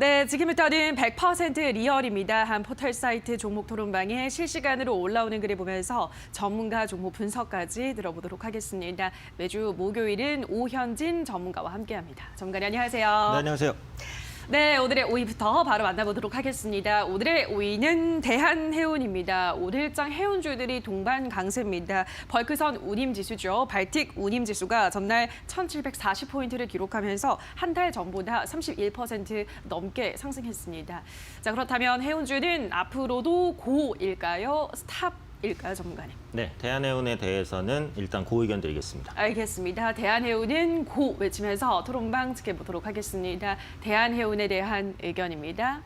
네, 지금부터는 100% 리얼입니다. 한 포털 사이트 종목 토론방에 실시간으로 올라오는 글을 보면서 전문가 종목 분석까지 들어보도록 하겠습니다. 매주 목요일은 오현진 전문가와 함께합니다. 전문가님 안녕하세요. 네, 안녕하세요. 네, 오늘의 5위부터 바로 만나보도록 하겠습니다. 오늘의 5위는 대한해운입니다. 오늘장 해운주들이 동반 강세입니다. 벌크선 운임지수죠. 발틱 운임지수가 전날 1,740포인트를 기록하면서 한 달 전보다 31% 넘게 상승했습니다. 자, 그렇다면 해운주는 앞으로도 고일까요? 스탑일까요, 전문가님? 네, 대한해운에 대해서는 일단 고 의견 드리겠습니다. 알겠습니다. 대한해운은 고 외치면서 토론방 지켜보도록 하겠습니다. 대한해운에 대한 의견입니다.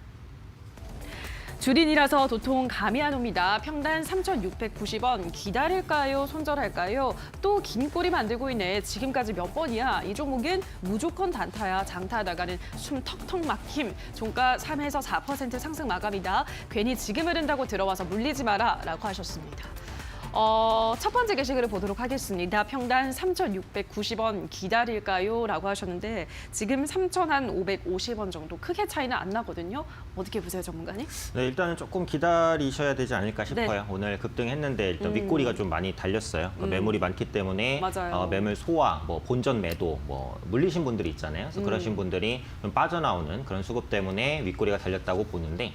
주린이라서 도통 감이 안 옵니다. 평단 3,690원. 기다릴까요? 손절할까요? 또 긴 꼬리 만들고 있네. 지금까지 몇 번이야? 이 종목은 무조건 단타야. 장타하다가는 숨 턱턱 막힘. 종가 3에서 4% 상승 마감이다. 괜히 지금 흐른다고 들어와서 물리지 마라 라고 하셨습니다. 첫 번째 게시글을 보도록 하겠습니다. 평단 3,690원 기다릴까요? 라고 하셨는데 지금 3,550원 정도 크게 차이는 안 나거든요. 어떻게 보세요, 전문가님? 네, 일단은 조금 기다리셔야 되지 않을까 싶어요. 네. 오늘 급등했는데 일단 윗꼬리가 좀 많이 달렸어요. 매물이 많기 때문에 맞아요. 매물 소화, 본전 매도, 물리신 분들이 있잖아요. 그래서 그러신 분들이 좀 빠져나오는 그런 수급 때문에 윗꼬리가 달렸다고 보는데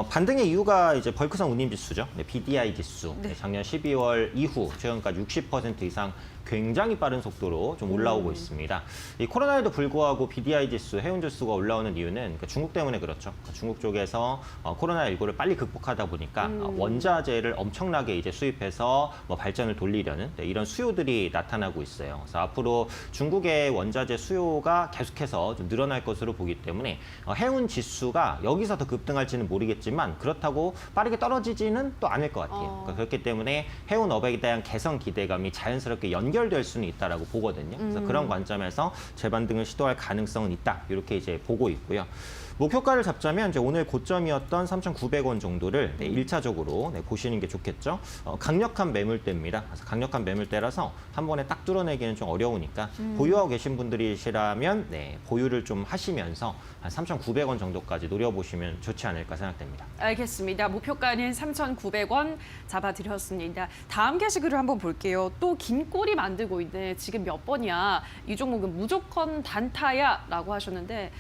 반등의 이유가 이제 벌크선 운임지수죠. 네, BDI 지수. 네. 작년 12월 이후 최근까지 60% 이상 굉장히 빠른 속도로 좀 올라오고 있습니다. 이 코로나에도 불구하고 BDI 지수, 해운 지수가 올라오는 이유는 그러니까 중국 때문에 그렇죠. 그러니까 중국 쪽에서 코로나19를 빨리 극복하다 보니까 원자재를 엄청나게 이제 수입해서 발전을 돌리려는 이런 수요들이 나타나고 있어요. 그래서 앞으로 중국의 원자재 수요가 계속해서 좀 늘어날 것으로 보기 때문에 해운 지수가 여기서 더 급등할지는 모르겠지만 그렇다고 빠르게 떨어지지는 또 않을 것 같아요. 그러니까 그렇기 때문에 해운업에 대한 개선 기대감이 자연스럽게 연결될 수는 있다라고 보거든요. 그래서 그런 관점에서 재반등을 시도할 가능성은 있다. 이렇게 이제 보고 있고요. 목표가를 잡자면 이제 오늘 고점이었던 3,900원 정도를 1차적으로 보시는 게 좋겠죠. 강력한 매물대입니다. 그래서 강력한 매물대라서 한 번에 딱 뚫어내기는 좀 어려우니까 보유하고 계신 분들이시라면 보유를 좀 하시면서 한 3,900원 정도까지 노려보시면 좋지 않을까 생각됩니다. 알겠습니다. 목표가는 3,900원 잡아드렸습니다. 다음 게시글을 한번 볼게요. 또 긴 꼬리 만들고 있네. 지금 몇 번이야? 이 종목은 무조건 단타야 라고 하셨는데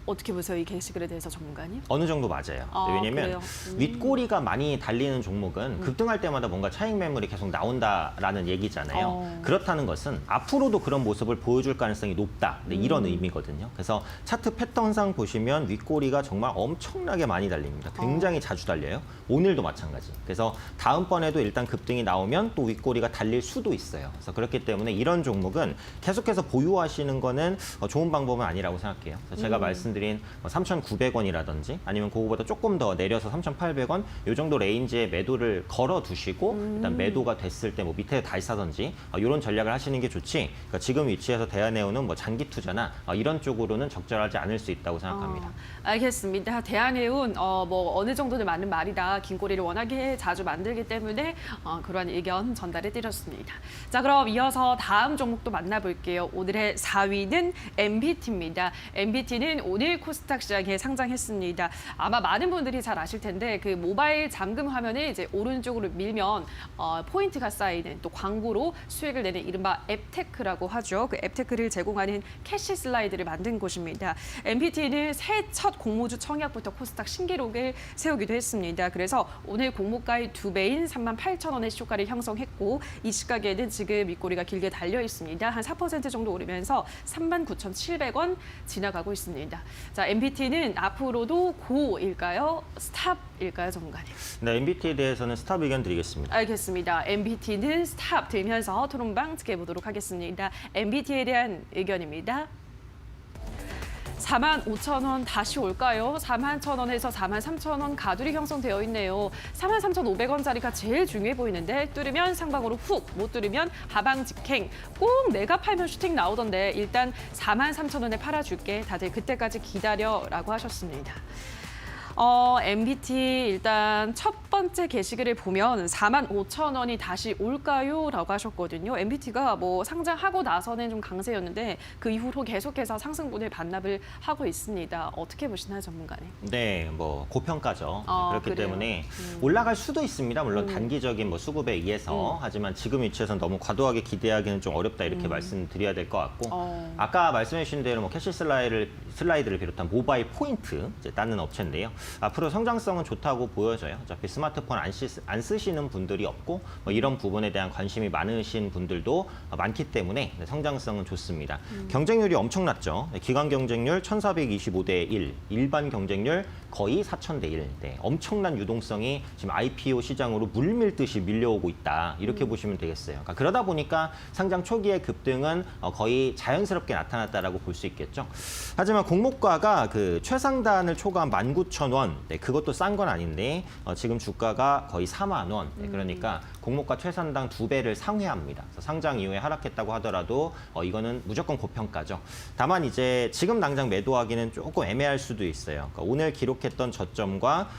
어떻게 보세요? 이 게시글에 대해서 전문가님? 어느 정도 맞아요. 왜냐면 윗꼬리가 많이 달리는 종목은 급등할 때마다 뭔가 차익 매물이 계속 나온다라는 얘기잖아요. 그렇다는 것은 앞으로도 그런 모습을 보여줄 가능성이 높다. 이런 의미거든요. 그래서 차트 패턴상 보시면 윗꼬리가 정말 엄청나게 많이 달립니다. 굉장히 자주 달려요. 오늘도 마찬가지. 그래서 다음번에도 일단 급등이 나오면 또 윗꼬리가 달릴 수도 있어요. 그래서 그렇기 때문에 이런 종목은 계속해서 보유하시는 거는 좋은 방법은 아니라고 생각해요. 그래서 제가 말씀드린 3,900원이라든지 아니면 그거보다 조금 더 내려서 3,800원 이 정도 레인지에 매도를 걸어두시고 일단 매도가 됐을 때 밑에 다시 사든지 이런 전략을 하시는 게 좋지. 그러니까 지금 위치에서 대한해운은 장기 투자나 이런 쪽으로는 적절하지 않을 수 있다고 생각합니다. 알겠습니다. 대한해운 어느 정도는 맞는 말이다. 긴 꼬리를 워낙에 자주 만들기 때문에 그러한 의견 전달해드렸습니다. 자, 그럼 이어서 다음 종목도 만나볼게요. 오늘의 4위는 MBT입니다. MBT는 오늘 코스닥 시장에 상장했습니다. 아마 많은 분들이 잘 아실 텐데 그 모바일 잠금 화면을 이제 오른쪽으로 밀면 포인트가 쌓이는 또 광고로 수익을 내는 이른바 앱테크라고 하죠. 그 앱테크를 제공하는 캐시 슬라이드를 만든 곳입니다. MBT는 새해 첫 공모주 청약부터 코스닥 신기록을 세우기도 했습니다. 그래서 오늘 공모가의 2배인 38,000원의 시초가를 형성했고 이 시가에는 지금 윗꼬리가 길게 달려 있습니다. 한 4% 정도 오르면서 39,700원 지나가고 있습니다. 자, MBT는 앞으로도 고일까요? 스탑일까요, 전문가님? 네, MBT에 대해서는 스탑 의견 드리겠습니다. 알겠습니다. MBT는 스탑 들면서 토론방 지켜보도록 하겠습니다. MBT에 대한 의견입니다. 45,000원 다시 올까요? 41,000원에서 43,000원 가두리 형성되어 있네요. 43,500원짜리가 제일 중요해 보이는데 뚫으면 상방으로 훅, 못 뚫으면 하방 직행. 꼭 내가 팔면 슈팅 나오던데 일단 43,000원에 팔아줄게. 다들 그때까지 기다려라고 하셨습니다. MBT 일단 첫 번째 게시글을 보면 45,000원이 다시 올까요? 라고 하셨거든요. MBT가 뭐 상장하고 나서는 좀 강세였는데 그 이후로 계속해서 상승분을 반납을 하고 있습니다. 어떻게 보시나요, 전문가님? 네, 뭐 고평가죠. 그렇기 그래요? 때문에 올라갈 수도 있습니다. 물론 단기적인 뭐 수급에 의해서 하지만 지금 위치에서는 너무 과도하게 기대하기는 좀 어렵다 이렇게 말씀드려야 될 것 같고 아까 말씀해 주신 대로 뭐 캐시 슬라이드를 비롯한 모바일 포인트 이제 따는 업체인데요. 앞으로 성장성은 좋다고 보여져요. 어차피 스마트폰 안 쓰시는 분들이 없고 뭐 이런 부분에 대한 관심이 많으신 분들도 많기 때문에 성장성은 좋습니다. 경쟁률이 엄청났죠. 기관 경쟁률 1,425대 1, 일반 경쟁률 거의 4,000대 1. 네, 엄청난 유동성이 지금 IPO 시장으로 물밀듯이 밀려오고 있다. 이렇게 보시면 되겠어요. 그러니까 그러다 보니까 상장 초기의 급등은 거의 자연스럽게 나타났다라고 볼 수 있겠죠. 하지만 공모가가 그 최상단을 초과한 19,000원. 네, 그것도 싼 건 아닌데 지금 주가가 거의 4만 원. 네, 그러니까 공모가 최상당 2배를 상회합니다. 그래서 상장 이후에 하락했다고 하더라도 이거는 무조건 고평가죠. 다만 이제 지금 당장 매도하기는 조금 애매할 수도 있어요. 그러니까 오늘 기록했던 저점과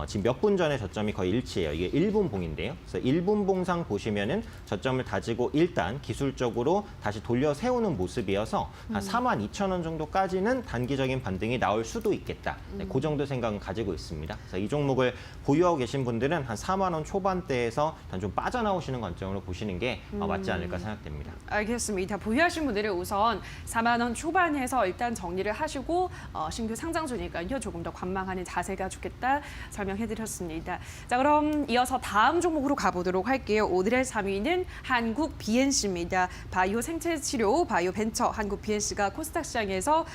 지금 몇 분 전의 저점이 거의 일치해요. 이게 1분 봉인데요. 그래서 1분 봉상 보시면은 저점을 다지고 일단 기술적으로 다시 돌려 세우는 모습이어서 한 42,000원 정도까지는 단기적인 반등이 나올 수도 있겠다. 네, 그 정도 생각은 가지고 있습니다. 그래서 이 종목을 보유하고 계신 분들은 한 4만 원 초반대에서 일단 좀 빠져나오시는 관점으로 보시는 게 맞지 않을까 생각됩니다. 알겠습니다. 보유하신 분들은 우선 4만 원 초반에서 일단 정리를 하시고 신규 상장주니까요. 조금 더 관망하는 자세가 좋겠다 설명해드렸습니다. 자, 그럼 이어서 다음 종목으로 가보도록 할게요. 오늘의 3위는 한국 BNC입니다. 바이오 생체치료, 바이오 벤처 한국 BNC가 코스닥 시장에서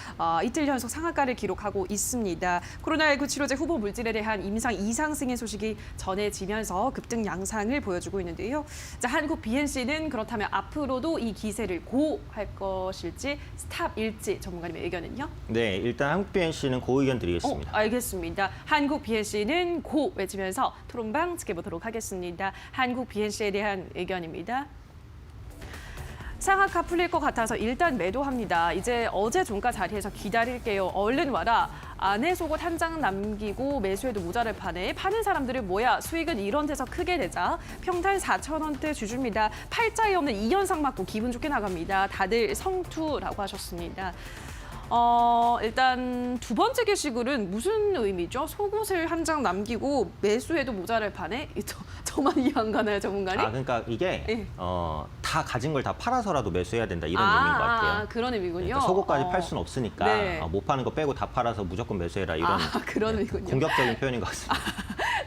이틀 연속 상한가를 기록하고 있습니다. 코로나19 치료제 후보 물질에 대한 임상 이상승의 소식이 전해지면서 급등 양상을 보여주고 있는데요. 자, 한국 BNC는 그렇다면 앞으로도 이 기세를 고할 것일지 스탑일지 전문가님의 의견은요? 네, 일단 한국 BNC는 고 의견 드리겠습니다. 알겠습니다. 한국 BNC는 고 외치면서 토론방 지켜보도록 하겠습니다. 한국 BNC에 대한 의견입니다. 상한가 풀릴 것 같아서 일단 매도합니다. 이제 어제 종가 자리에서 기다릴게요. 얼른 와라. 안에 속옷 한 장 남기고 매수해도 모자를 파네. 파는 사람들은 뭐야? 수익은 이런 데서 크게 내자. 평탄 4,000원대 주줍니다. 팔자에 없는 2연상 맞고 기분 좋게 나갑니다. 다들 성투라고 하셨습니다. 일단 두 번째 게시글은 무슨 의미죠? 속옷을 한 장 남기고 매수해도 모자를 파네? 저만 이해 안 가나요, 전문가님? 그러니까 이게 예. 다 가진 걸 다 팔아서라도 매수해야 된다 이런 의미인 것 같아요. 그런 의미군요. 그러니까 속옷까지 팔 수는 없으니까 네. 못 파는 거 빼고 다 팔아서 무조건 매수해라 이런 그런 의미군요. 공격적인 표현인 것 같습니다.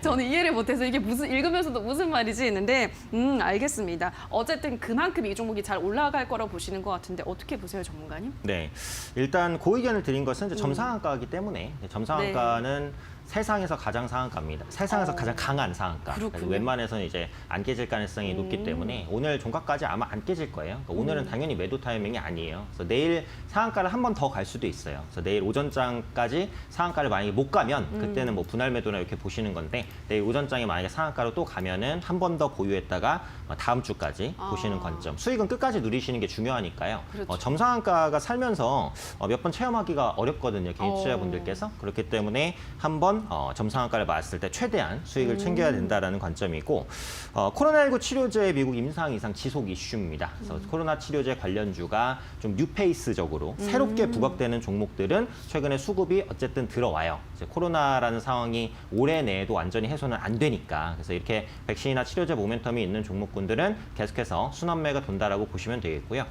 저는 이해를 못해서 이게 읽으면서도 무슨 말이지 했는데 알겠습니다. 어쨌든 그만큼 이 종목이 잘 올라갈 거라고 보시는 것 같은데 어떻게 보세요, 전문가님? 네, 일단 고 의견을 드린 것은 이제 점상한가이기 때문에 점상한가는 세상에서 가장 상한가입니다. 세상에서 가장 강한 상한가. 그래서 웬만해서는 이제 안 깨질 가능성이 높기 때문에 오늘 종가까지 아마 안 깨질 거예요. 그러니까 오늘은 당연히 매도 타이밍이 아니에요. 그래서 내일 상한가를 한 번 더 갈 수도 있어요. 그래서 내일 오전장까지 상한가를 만약에 못 가면 그때는 뭐 분할 매도나 이렇게 보시는 건데 내일 오전장에 만약에 상한가로 또 가면은 한 번 더 보유했다가 다음 주까지 보시는 관점. 수익은 끝까지 누리시는 게 중요하니까요. 그렇죠. 점상한가가 살면서 몇 번 체험하기가 어렵거든요. 개인 투자자분들께서. 그렇기 때문에 한번 점상한가를 맞았을 때 최대한 수익을 챙겨야 된다라는 관점이고 코로나19 치료제 미국 임상 이상 지속 이슈입니다. 그래서 코로나 치료제 관련주가 좀 뉴페이스적으로 새롭게 부각되는 종목들은 최근에 수급이 어쨌든 들어와요. 이제 코로나라는 상황이 올해 내에도 완전히 해소는 안 되니까 그래서 이렇게 백신이나 치료제 모멘텀이 있는 종목군들은 계속해서 순환매가 돈다라고 보시면 되겠고요.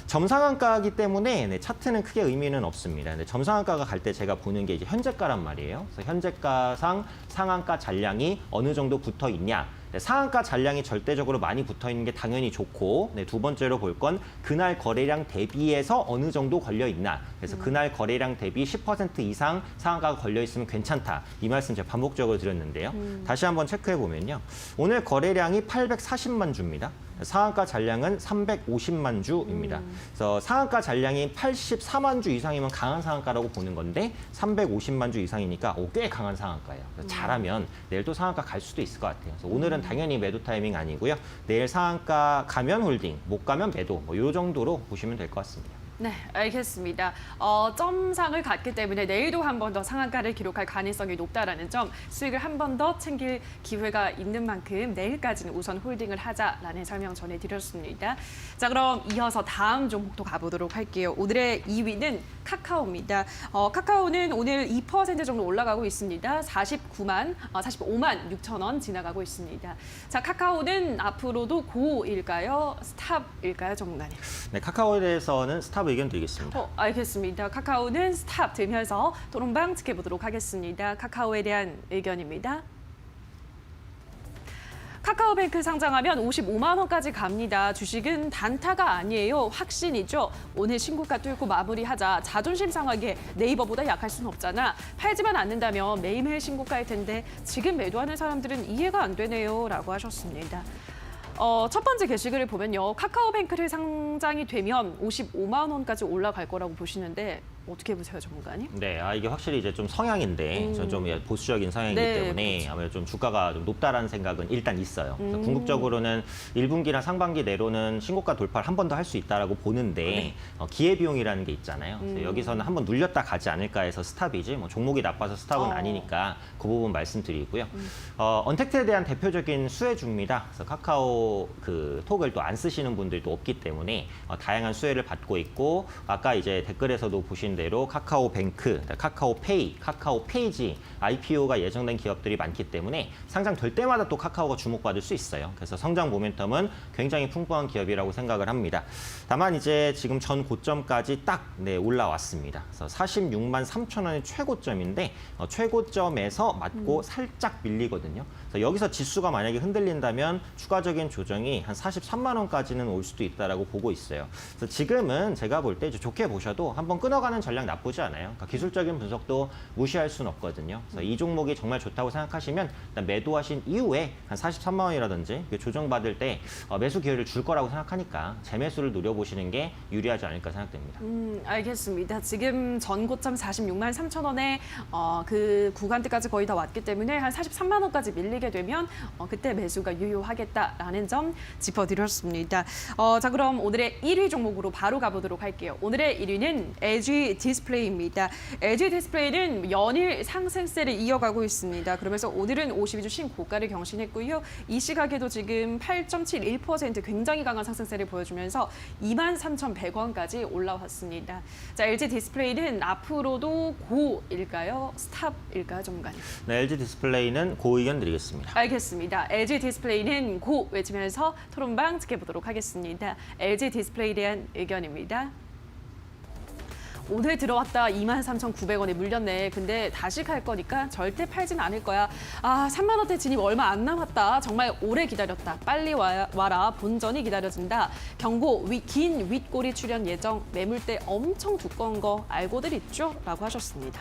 점상한가이기 때문에 차트는 크게 의미는 없습니다. 근데 점상한가가 갈 때 제가 보는 게 이제 현재가란 말이에요. 그래서 현재가상 상한가 잔량이 어느 정도 붙어 있냐. 상한가 잔량이 절대적으로 많이 붙어 있는 게 당연히 좋고 두 번째로 볼 건 그날 거래량 대비해서 어느 정도 걸려 있나. 그래서 그날 거래량 대비 10% 이상 상한가가 걸려 있으면 괜찮다. 이 말씀 제가 반복적으로 드렸는데요. 다시 한번 체크해 보면요. 오늘 거래량이 840만 주입니다. 상한가 잔량은 350만 주입니다. 그래서 상한가 잔량이 84만 주 이상이면 강한 상한가라고 보는 건데 350만 주 이상이니까 꽤 강한 상한가예요. 잘하면 내일 또 상한가 갈 수도 있을 것 같아요. 그래서 오늘은 당연히 매도 타이밍 아니고요. 내일 상한가 가면 홀딩, 못 가면 매도 이 정도로 보시면 될 것 같습니다. 네, 알겠습니다. 점상을 갔기 때문에 내일도 한 번 더 상한가를 기록할 가능성이 높다라는 점, 수익을 한 번 더 챙길 기회가 있는 만큼 내일까지는 우선 홀딩을 하자라는 설명 전해드렸습니다. 자, 그럼 이어서 다음 종목도 가보도록 할게요. 오늘의 2위는 카카오입니다. 카카오는 오늘 2% 정도 올라가고 있습니다. 45만 6천 원 지나가고 있습니다. 자, 카카오는 앞으로도 고일까요? 스탑일까요, 전문가님? 네, 카카오에 대해서는 스탑 의견 드리겠습니다. 알겠습니다. 카카오는 스탑 들면서 토론방 지켜보도록 하겠습니다. 카카오에 대한 의견입니다. 카카오뱅크 상장하면 55만 원까지 갑니다. 주식은 단타가 아니에요. 확신이죠. 오늘 신고가 뚫고 마무리하자. 자존심 상하게 네이버보다 약할 수는 없잖아. 팔지만 않는다면 매일매일 신고가일 텐데 지금 매도하는 사람들은 이해가 안 되네요. 라고 하셨습니다. 첫 번째 게시글을 보면요. 카카오뱅크를 상장이 되면 55만 원까지 올라갈 거라고 보시는데 어떻게 보세요, 전문가님? 네, 이게 확실히 이제 좀 성향인데, 저는 좀 보수적인 성향이기 네, 때문에 그렇죠. 아무래도 좀 주가가 좀 높다라는 생각은 일단 있어요. 그래서 궁극적으로는 1분기나 상반기 내로는 신고가 돌파를 한 번 더 할 수 있다라고 보는데 네. 기회비용이라는 게 있잖아요. 그래서 여기서는 한 번 눌렸다 가지 않을까 해서 스탑이지, 뭐 종목이 나빠서 스탑은 아니니까 그 부분 말씀드리고요. 언택트에 대한 대표적인 수혜주입니다. 그래서 카카오 그 톡을 또 안 쓰시는 분들도 없기 때문에 다양한 수혜를 받고 있고, 아까 이제 댓글에서도 보신 대로 카카오뱅크, 카카오페이, 카카오페이지 IPO가 예정된 기업들이 많기 때문에 상장될 때마다 또 카카오가 주목받을 수 있어요. 그래서 성장 모멘텀은 굉장히 풍부한 기업이라고 생각을 합니다. 다만 이제 지금 전 고점까지 딱 올라왔습니다. 그래서 46만 3천 원이 최고점인데 최고점에서 맞고 살짝 밀리거든요. 그래서 여기서 지수가 만약에 흔들린다면 추가적인 조정이 한 43만 원까지는 올 수도 있다라고 보고 있어요. 그래서 지금은 제가 볼 때 좋게 보셔도 한번 끊어가는 전략 나쁘지 않아요. 그러니까 기술적인 분석도 무시할 수는 없거든요. 그래서 이 종목이 정말 좋다고 생각하시면 일단 매도하신 이후에 한 43만 원이라든지 조정받을 때 매수 기회를 줄 거라고 생각하니까 재매수를 노려보시는 게 유리하지 않을까 생각됩니다. 알겠습니다. 지금 전 고점 46만 3천 원에 그 구간대까지 거의 다 왔기 때문에 한 43만 원까지 밀리게 되면 그때 매수가 유효하겠다라는 점 짚어드렸습니다. 자, 그럼 오늘의 1위 종목으로 바로 가보도록 할게요. 오늘의 1위는 LG 디스플레이입니다. LG 디스플레이는 연일 상승세를 이어가고 있습니다. 그러면서 오늘은 52주 신고가를 경신했고요. 이 시각에도 지금 8.71% 굉장히 강한 상승세를 보여주면서 23,100원까지 올라왔습니다. 자, LG 디스플레이는 앞으로도 고일까요? 스탑일까요, 전문가님? 네, LG 디스플레이는 고 의견 드리겠습니다. 알겠습니다. LG 디스플레이는 고 외치면서 토론방 지켜보도록 하겠습니다. LG 디스플레이에 대한 의견입니다. 오늘 들어왔다 23,900원에 물렸네. 근데 다시 갈 거니까 절대 팔진 않을 거야. 3만 원대 진입 얼마 안 남았다. 정말 오래 기다렸다. 빨리 와라. 본전이 기다려진다. 경고, 긴 윗꼬리 출현 예정. 매물대 엄청 두꺼운 거 알고들 있죠? 라고 하셨습니다.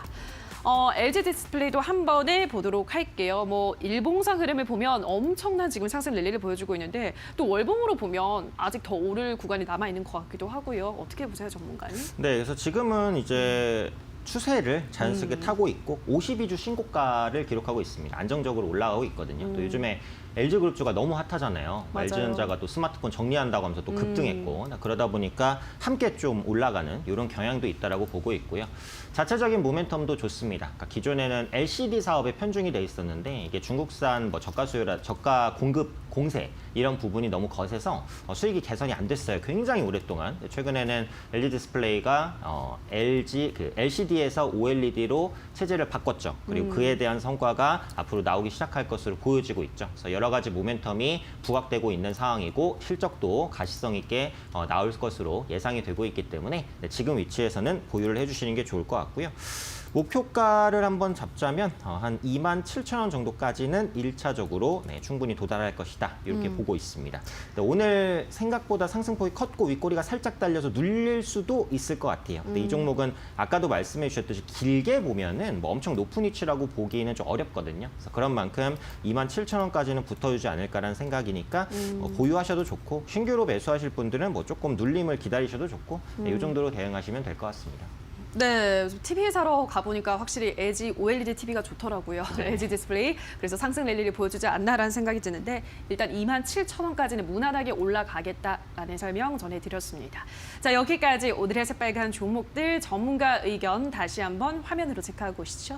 LG 디스플레이도 한 번에 보도록 할게요. 일봉상 흐름을 보면 엄청난 지금 상승 랠리를 보여주고 있는데 또 월봉으로 보면 아직 더 오를 구간이 남아 있는 것 같기도 하고요. 어떻게 보세요, 전문가님? 네, 그래서 지금은 이제 추세를 자연스럽게 타고 있고 52주 신고가를 기록하고 있습니다. 안정적으로 올라가고 있거든요. 또 요즘에 LG그룹주가 너무 핫하잖아요. 맞아요. LG전자가 또 스마트폰 정리한다고 하면서 또 급등했고 그러다 보니까 함께 좀 올라가는 이런 경향도 있다라고 보고 있고요. 자체적인 모멘텀도 좋습니다. 그러니까 기존에는 LCD 사업에 편중이 돼 있었는데 이게 중국산 저가 수요라 저가 공급 공세 이런 부분이 너무 거세서 수익이 개선이 안 됐어요. 굉장히 오랫동안. 최근에는 LG 디스플레이가 LCD에서 OLED로 체제를 바꿨죠. 그리고 그에 대한 성과가 앞으로 나오기 시작할 것으로 보여지고 있죠. 그래서 여러 가지 모멘텀이 부각되고 있는 상황이고 실적도 가시성 있게 나올 것으로 예상이 되고 있기 때문에 지금 위치에서는 보유를 해주시는 게 좋을 것 같고요. 목표가를 한번 잡자면 한 27,000원 정도까지는 1차적으로 충분히 도달할 것이다. 이렇게 보고 있습니다. 오늘 생각보다 상승폭이 컸고 윗꼬리가 살짝 달려서 눌릴 수도 있을 것 같아요. 근데 이 종목은 아까도 말씀해 주셨듯이 길게 보면은 엄청 높은 위치라고 보기는 좀 어렵거든요. 그래서 그런 만큼 27,000원까지는 붙어주지 않을까라는 생각이니까 보유하셔도 좋고 신규로 매수하실 분들은 조금 눌림을 기다리셔도 좋고 이 정도로 대응하시면 될 것 같습니다. 네, TV 사러 가보니까 확실히 LG OLED TV가 좋더라고요. 네. LG 디스플레이. 그래서 상승 랠리를 보여주지 않나라는 생각이 드는데 일단 27,000원까지는 무난하게 올라가겠다라는 설명 전해드렸습니다. 자, 여기까지 오늘의 새빨간 종목들 전문가 의견 다시 한번 화면으로 체크하고 오시죠.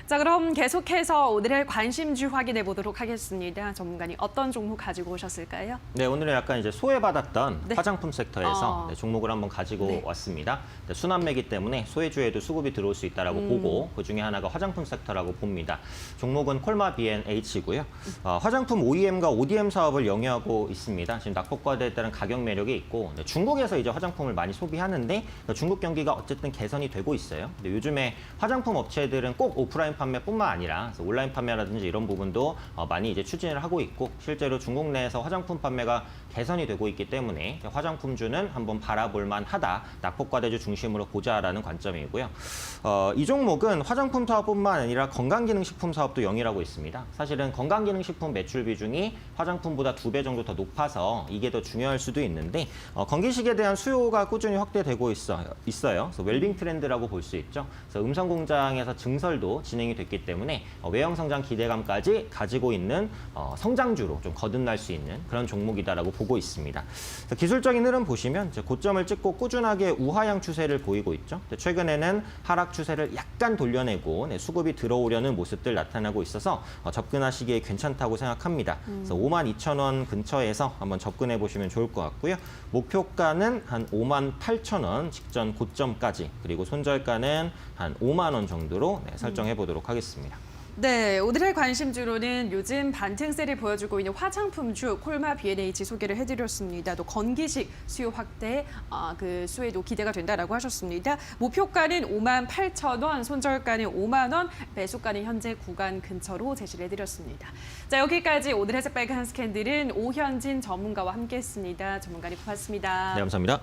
자, 그럼 계속해서 오늘의 관심주 확인해 보도록 하겠습니다. 전문가님 어떤 종목 가지고 오셨을까요? 네, 오늘은 약간 이제 소외받았던 네. 화장품 섹터에서 종목을 한번 가지고 네. 왔습니다. 순환매기 때문에 소외주에도 수급이 들어올 수 있다라고 보고 그 중에 하나가 화장품 섹터라고 봅니다. 종목은 콜마 B&H고요. 화장품 OEM과 ODM 사업을 영위하고 있습니다. 지금 낙폭과대에 따른 가격 매력이 있고 중국에서 이제 화장품을 많이 소비하는데 중국 경기가 어쨌든 개선이 되고 있어요. 근데 요즘에 화장품 업체들은 꼭 오프라인 판매뿐만 아니라 온라인 판매라든지 이런 부분도 많이 이제 추진을 하고 있고 실제로 중국 내에서 화장품 판매가 개선이 되고 있기 때문에 화장품주는 한번 바라볼 만하다. 낙폭과대주 중심으로 보자라는 관점이고요. 이 종목은 화장품 사업뿐만 아니라 건강기능식품 사업도 영위하고 있습니다. 사실은 건강기능식품 매출 비중이 화장품보다 2배 정도 더 높아서 이게 더 중요할 수도 있는데 건기식에 대한 수요가 꾸준히 확대되고 있어요. 그래서 웰빙 트렌드라고 볼 수 있죠. 그래서 음성공장에서 증설도 진행이 됐기 때문에 외형 성장 기대감까지 가지고 있는 성장주로 좀 거듭날 수 있는 그런 종목이다라고 보고 있습니다. 기술적인 흐름 보시면 이제 고점을 찍고 꾸준하게 우하향 추세를 보이고 있죠. 최근에는 하락 추세를 약간 돌려내고 수급이 들어오려는 모습들 나타나고 있어서 접근하시기에 괜찮다고 생각합니다. 그래서 52,000원 근처에서 한번 접근해 보시면 좋을 것 같고요. 목표가는 한 58,000원 직전 고점까지 그리고 손절가는 한 5만 원 정도로 설정해 보도록 하겠습니다. 네, 오늘의 관심주로는 요즘 반등세를 보여주고 있는 화장품주 콜마 B&H 소개를 해드렸습니다. 또 건기식 수요 확대 그 수혜도 기대가 된다라고 하셨습니다. 목표가는 58,000원, 손절가는 5만 원, 매수가는 현재 구간 근처로 제시를 해드렸습니다. 자, 여기까지 오늘의 새빨간 스캔들은 오현진 전문가와 함께했습니다. 전문가님 고맙습니다. 네, 감사합니다.